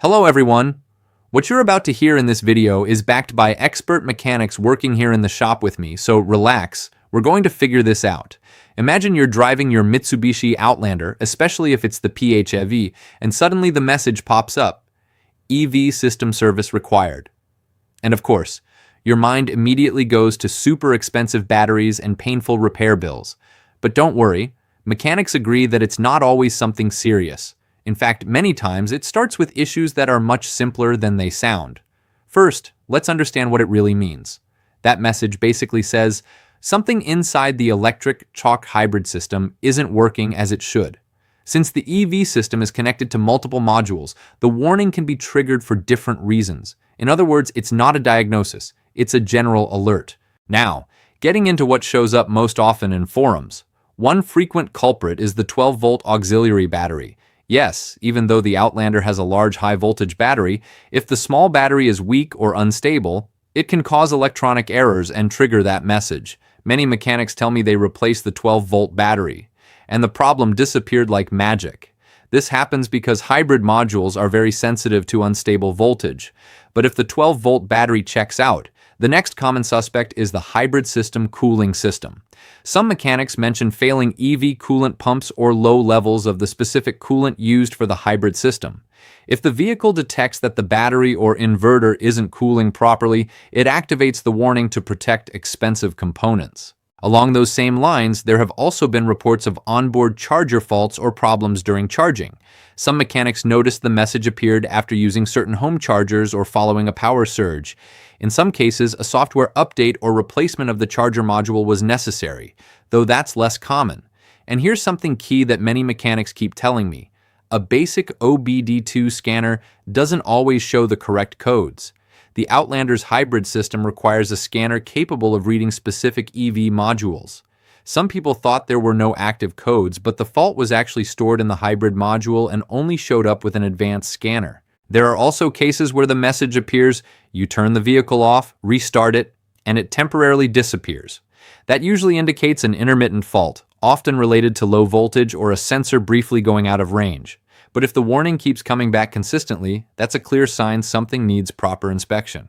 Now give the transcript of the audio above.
Hello everyone! What you're about to hear in this video is backed by expert mechanics working here in the shop with me, so relax, we're going to figure this out. Imagine you're driving your Mitsubishi Outlander, especially if it's the PHEV, and suddenly the message pops up, EV system service required. And of course, your mind immediately goes to super expensive batteries and painful repair bills. But don't worry, mechanics agree that it's not always something serious. In fact, many times it starts with issues that are much simpler than they sound. First, let's understand what it really means. That message basically says, something inside the electric chalk hybrid system isn't working as it should. Since the EV system is connected to multiple modules, the warning can be triggered for different reasons. In other words, it's not a diagnosis, it's a general alert. Now, getting into what shows up most often in forums. One frequent culprit is the 12-volt auxiliary battery. Yes, even though the Outlander has a large high-voltage battery, if the small battery is weak or unstable, it can cause electronic errors and trigger that message. Many mechanics tell me they replaced the 12-volt battery, and the problem disappeared like magic. This happens because hybrid modules are very sensitive to unstable voltage. But if the 12-volt battery checks out, the next common suspect is the hybrid system cooling system. Some mechanics mention failing EV coolant pumps or low levels of the specific coolant used for the hybrid system. If the vehicle detects that the battery or inverter isn't cooling properly, it activates the warning to protect expensive components. Along those same lines, there have also been reports of onboard charger faults or problems during charging. Some mechanics noticed the message appeared after using certain home chargers or following a power surge. In some cases, a software update or replacement of the charger module was necessary, though that's less common. And here's something key that many mechanics keep telling me. A basic OBD2 scanner doesn't always show the correct codes. The Outlander's hybrid system requires a scanner capable of reading specific EV modules. Some people thought there were no active codes, but the fault was actually stored in the hybrid module and only showed up with an advanced scanner. There are also cases where the message appears, you turn the vehicle off, restart it, and it temporarily disappears. That usually indicates an intermittent fault, often related to low voltage or a sensor briefly going out of range. But if the warning keeps coming back consistently, that's a clear sign something needs proper inspection.